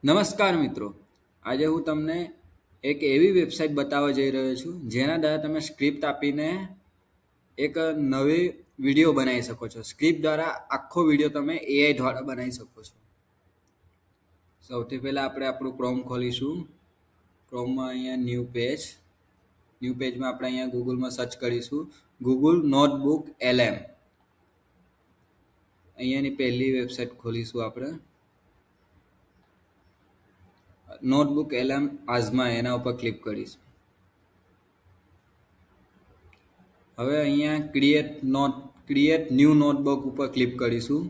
નમસ્કાર મિત્રો, આજે હું તમને એક એવી વેબસાઇટ બતાવવા જઈ રહ્યો છું જેના દ્વારા તમે સ્ક્રિપ્ટ આપીને એક નવી વિડીયો બનાવી શકો છો. સ્ક્રિપ્ટ દ્વારા આખો વિડીયો તમે એઆઈ દ્વારા બનાવી શકો છો. સૌથી પહેલાં આપણે આપણું ક્રોમ ખોલીશું. ક્રોમમાં અહીંયા ન્યૂ પેજમાં આપણે અહીંયા ગૂગલમાં સર્ચ કરીશું ગૂગલ નોટબુક LM. અહીંયાની પહેલી વેબસાઇટ ખોલીશું આપણે. નોટબુક LM આજમા એના ઉપર ક્લિક કરીશું. હવે અહીંયા ક્રિએટ ન્યૂ નોટબુક ઉપર ક્લિક કરીશું.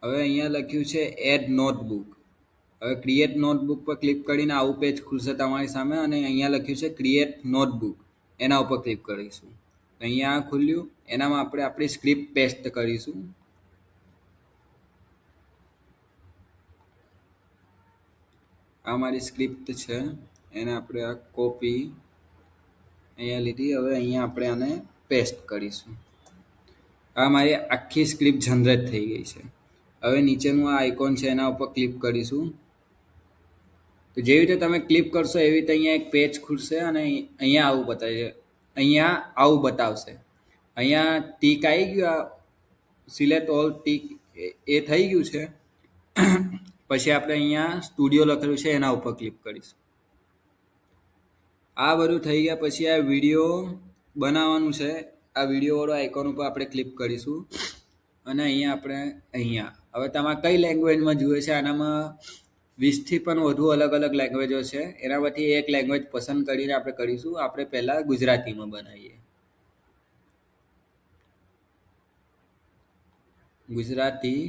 હવે અહીંયા લખ્યું છે એડ નોટબુક. હવે ક્રિએટ નોટબુક પર ક્લિક કરીને આવું પેજ ખુલશે તમારી સામે અને અહીંયા લખ્યું છે ક્રિએટ નોટબુક, એના ઉપર ક્લિક કરીશું. અહીંયા ખુલ્યું, એનામાં આપણે આપણી સ્ક્રિપ્ટ પેસ્ટ કરીશું. આ મારી સ્ક્રિપ્ટ છે, એને આપણે આ કોપી અહીંયા લીધી. હવે અહીંયા આપણે આને પેસ્ટ કરીશું. આ મારી આખી સ્ક્રિપ્ટ જનરેટ થઈ ગઈ છે. હવે નીચેનું આ આઇકોન છે એના ઉપર ક્લિક કરીશું. તો જેવી રીતે તમે ક્લિક કરશો એવી રીતે અહીંયા એક પેજ ખુલશે અને અહીંયા આવું બતાવશે. અહીંયા ટીક આવી ગયું, સિલેક્ટ ઓલ ટીક એ થઈ ગયું છે. પછી આપણે અહીંયા સ્ટુડિયો લખેલું છે એના ઉપર ક્લિક કરીશું. આ બધું થઈ ગયા પછી આ વિડીયો બનાવવાનું છે. આ વિડીયોવાળો આઇકોન ઉપર આપણે ક્લિક કરીશું અને અહીંયા હવે તમારે કઈ લેંગ્વેજમાં જોઈએ છે, આનામાં 20થી પણ વધુ અલગ અલગ લેંગ્વેજો છે. એના પરથી એક લેંગ્વેજ પસંદ કરીને આપણે કરીશું. આપણે પહેલાં ગુજરાતીમાં બનાવીએ. ગુજરાતી.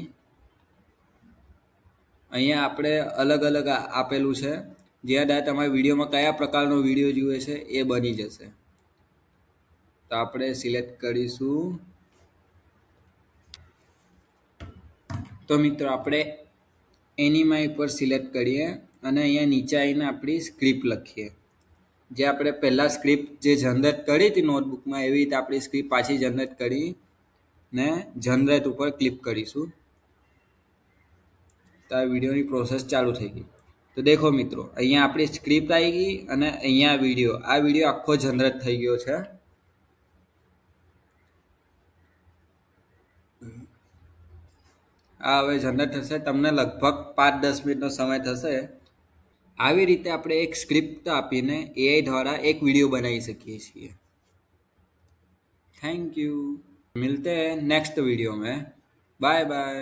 અહીંયા આપણે અલગ અલગ આપેલું છે, જ્યાં દ્વારા તમારા વિડીયોમાં કયા પ્રકારનો વિડીયો જોઈએ છે એ બની જશે. તો આપણે સિલેક્ટ કરીશું. તો મિત્રો આપણે એનિમાઈ પર સિલેક્ટ કરીએ અને અહીંયા નીચે આવીને આપણી સ્ક્રિપ્ટ લખીએ. જે આપણે પહેલાં સ્ક્રિપ્ટ જે જનરેટ કરી હતી નોટબુકમાં, એવી રીતે આપણી સ્ક્રિપ્ટ પાછી જનરેટ કરીને જનરેટ ઉપર ક્લિક કરીશું. તો આ વિડીયોની પ્રોસેસ ચાલુ થઈ ગઈ. તો દેખો મિત્રો, અહીંયા આપણી સ્ક્રિપ્ટ આવી ગઈ અને અહીંયા આ વિડીયો આખો જનરેટ થઈ ગયો છે. આ હવે જનરેટ થશે, તમને લગભગ 5-10 મિનિટનો સમય થશે. આવી રીતે આપણે એક સ્ક્રિપ્ટ આપીને એઆઈ દ્વારા એક વિડીયો બનાવી શકીએ છીએ. Thank you. मिलते हैं नेक्स्ट वीडियो में. Bye bye.